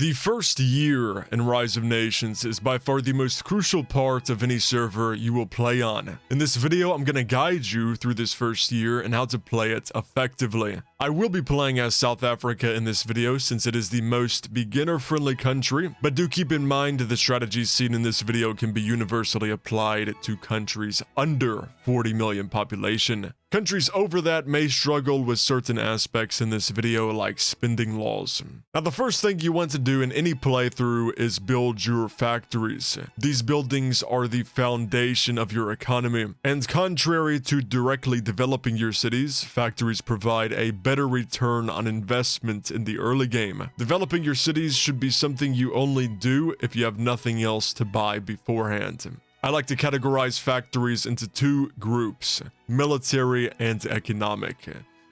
The first year in Rise of Nations is by far the most crucial part of any server you will play on. In this video, I'm gonna guide you through this first year and how to play it effectively. I will be playing as South Africa in this video since it is the most beginner-friendly country, but do keep in mind the strategies seen in this video can be universally applied to countries under 40 million population. Countries over that may struggle with certain aspects in this video like spending laws. Now the first thing you want to do in any playthrough is build your factories. These buildings are the foundation of your economy, and contrary to directly developing your cities, factories provide a better return on investment in the early game. Developing your cities should be something you only do if you have nothing else to buy beforehand. I like to categorize factories into two groups, military and economic.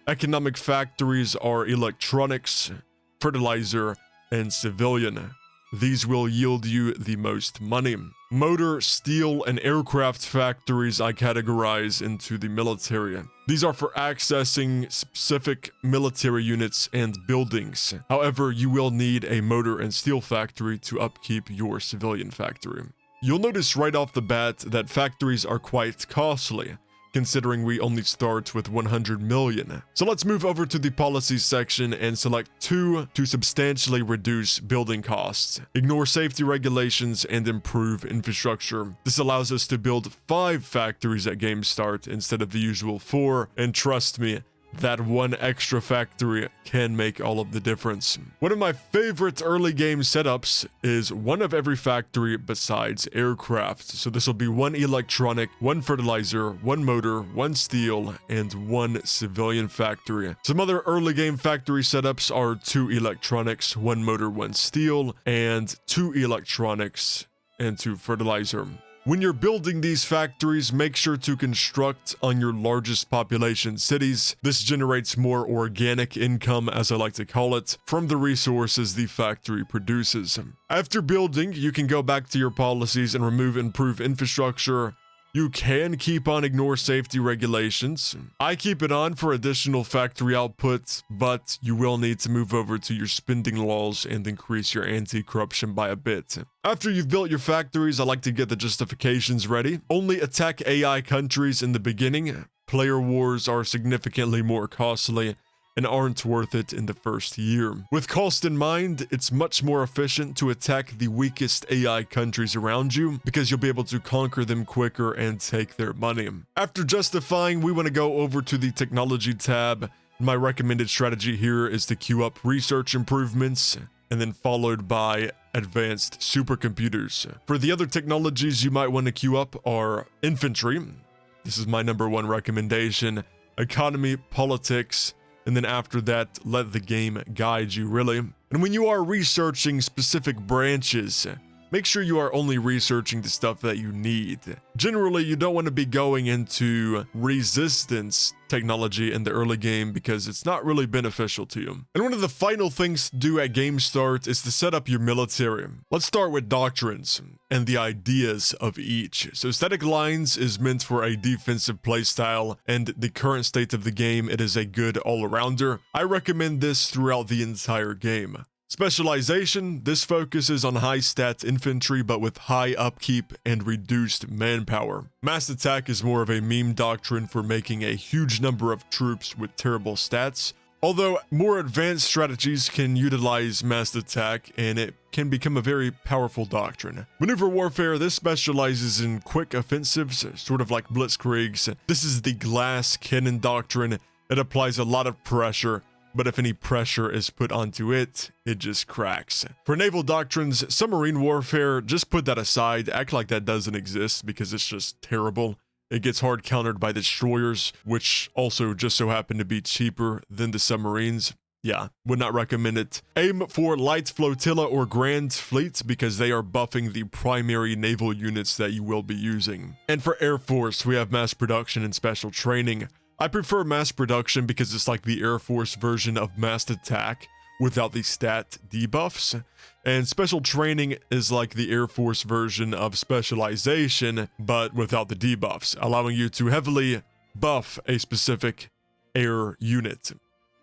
Economic factories are electronics, fertilizer, and civilian. These will yield you the most money. Motor, steel, and aircraft factories I categorize into the military. These are for accessing specific military units and buildings. However, you will need a motor and steel factory to upkeep your civilian factory. You'll notice right off the bat that factories are quite costly, considering we only start with 100 million. So let's move over to the policies section and select 2 to substantially reduce building costs, ignore safety regulations, and improve infrastructure. This allows us to build 5 factories at game start instead of the usual 4, and trust me, that one extra factory can make all of the difference. One of my favorite early game setups is one of every factory besides aircraft. So this will be 1 electronic, 1 fertilizer, 1 motor, 1 steel, and 1 civilian factory. Some other early game factory setups are 2 electronics, 1 motor, 1 steel, and 2 electronics and 2 fertilizer. When you're building these factories, make sure to construct on your largest population cities. This generates more organic income, as I like to call it, from the resources the factory produces. After building, you can go back to your policies and remove improve infrastructure. You can keep on ignore safety regulations. I keep it on for additional factory output, but you will need to move over to your spending laws and increase your anti-corruption by a bit. After you've built your factories, I like to get the justifications ready. Only attack AI countries in the beginning. Player wars are significantly more costly and aren't worth it in the first year. With cost in mind, it's much more efficient to attack the weakest AI countries around you because you'll be able to conquer them quicker and take their money. After justifying, we want to go over to the technology tab. My recommended strategy here is to queue up research improvements and then followed by advanced supercomputers. For the other technologies you might want to queue up are infantry. This is my #1 recommendation. Economy, politics, and then after that, let the game guide you, really. And when you are researching specific branches, make sure you are only researching the stuff that you need. Generally, you don't want to be going into resistance technology in the early game because it's not really beneficial to you. And one of the final things to do at game start is to set up your military. Let's start with doctrines and the ideas of each. So static lines is meant for a defensive playstyle, and the current state of the game, it is a good all-arounder. I recommend this throughout the entire game. Specialization, this focuses on high stat infantry but with high upkeep and reduced manpower. Mass attack is more of a meme doctrine for making a huge number of troops with terrible stats, although more advanced strategies can utilize mass attack and it can become a very powerful doctrine. Maneuver warfare, this specializes in quick offensives, sort of like blitzkriegs. This is the glass cannon doctrine. It applies a lot of pressure, but if any pressure is put onto it, it just cracks. For naval doctrines, submarine warfare, just put that aside, act like that doesn't exist because it's just terrible. It gets hard countered by destroyers, which also just so happen to be cheaper than the submarines. Yeah, would not recommend it. Aim for light flotilla or grand fleet because they are buffing the primary naval units that you will be using. And for Air Force, we have mass production and special training. I prefer mass production because it's like the Air Force version of mass attack without the stat debuffs. And special training is like the Air Force version of specialization, but without the debuffs, allowing you to heavily buff a specific air unit.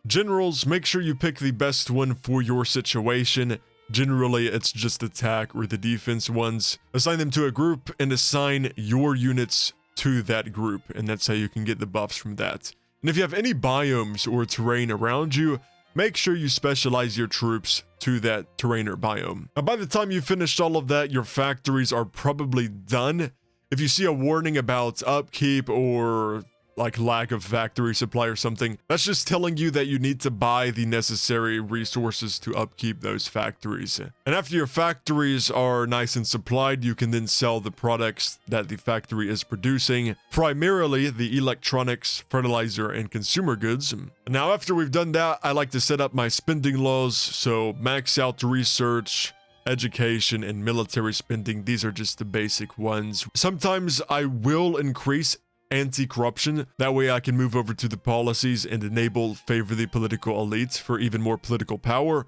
Generals, make sure you pick the best one for your situation. Generally, it's just attack or the defense ones. Assign them to a group and assign your units to that group, and that's how you can get the buffs from that. And if you have any biomes or terrain around you, make sure you specialize your troops to that terrain or biome. Now, by the time you finished all of that, your factories are probably done. If you see a warning about upkeep or like lack of factory supply or something, that's just telling you that you need to buy the necessary resources to upkeep those factories. And after your factories are nice and supplied, you can then sell the products that the factory is producing, primarily the electronics, fertilizer, and consumer goods. Now, after we've done that, I like to set up my spending laws, so max out research, education, and military spending. These are just the basic ones. Sometimes I will increase anti-corruption. That way I can move over to the policies and enable favor the political elites for even more political power.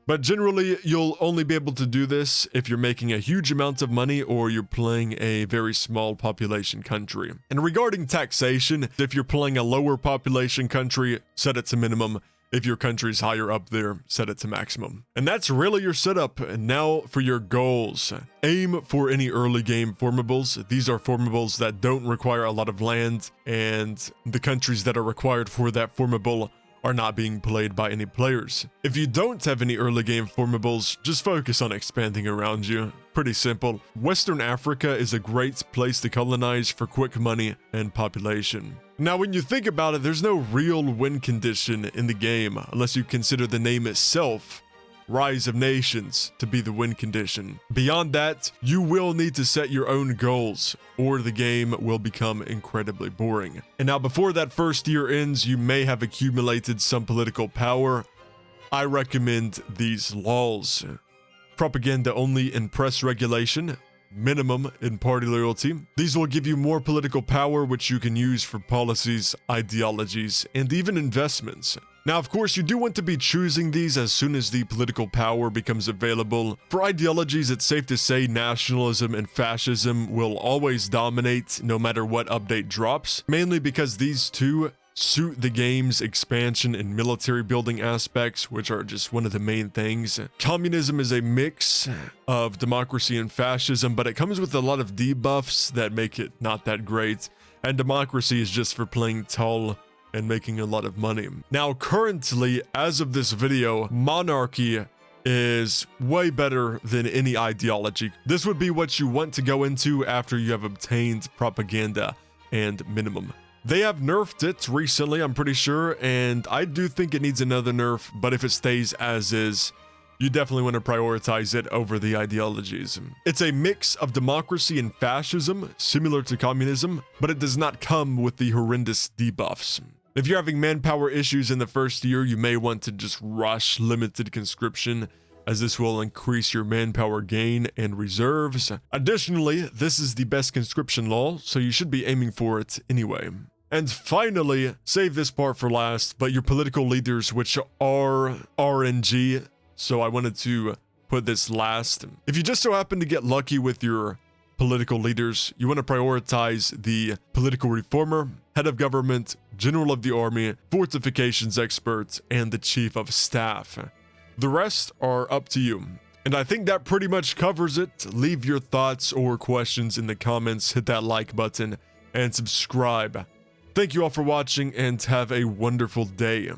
But generally, you'll only be able to do this if you're making a huge amount of money or you're playing a very small population country. And regarding taxation, if you're playing a lower population country, set it to minimum. If your country's higher up there, set it to maximum. And that's really your setup. And now for your goals. Aim for any early game formables. These are formables that don't require a lot of land, and the countries that are required for that formable are not being played by any players. If you don't have any early game formables, just focus on expanding around you. Pretty simple. Western Africa is a great place to colonize for quick money and population. Now, when you think about it, there's no real win condition in the game unless you consider the name itself, Rise of Nations, to be the win condition. Beyond that, you will need to set your own goals, or the game will become incredibly boring. And now, before that first year ends, you may have accumulated some political power. I recommend these laws. Propaganda only in press regulation. Minimum in party loyalty. These will give you more political power, which you can use for policies, ideologies, and even investments. Now, of course, you do want to be choosing these as soon as the political power becomes available. For ideologies, it's safe to say nationalism and fascism will always dominate no matter what update drops, mainly because these two suit the game's expansion and military building aspects, which are just one of the main things. Communism is a mix of democracy and fascism, but it comes with a lot of debuffs that make it not that great, and democracy is just for playing tall and making a lot of money. Now, currently, as of this video, monarchy is way better than any ideology. This would be what you want to go into after you have obtained propaganda and minimum. They have nerfed it recently, I'm pretty sure, and I do think it needs another nerf, but if it stays as is, you definitely want to prioritize it over the ideologies. It's a mix of democracy and fascism, similar to communism, but it does not come with the horrendous debuffs. If you're having manpower issues in the first year, you may want to just rush limited conscription, as this will increase your manpower gain and reserves. Additionally, this is the best conscription law, so you should be aiming for it anyway. And finally, save this part for last, but your political leaders, which are RNG, so I wanted to put this last. If you just so happen to get lucky with your political leaders, you want to prioritize the political reformer, head of government, general of the army, fortifications expert, and the chief of staff. The rest are up to you. And I think that pretty much covers it. Leave your thoughts or questions in the comments, hit that like button, and subscribe. Thank you all for watching, and have a wonderful day.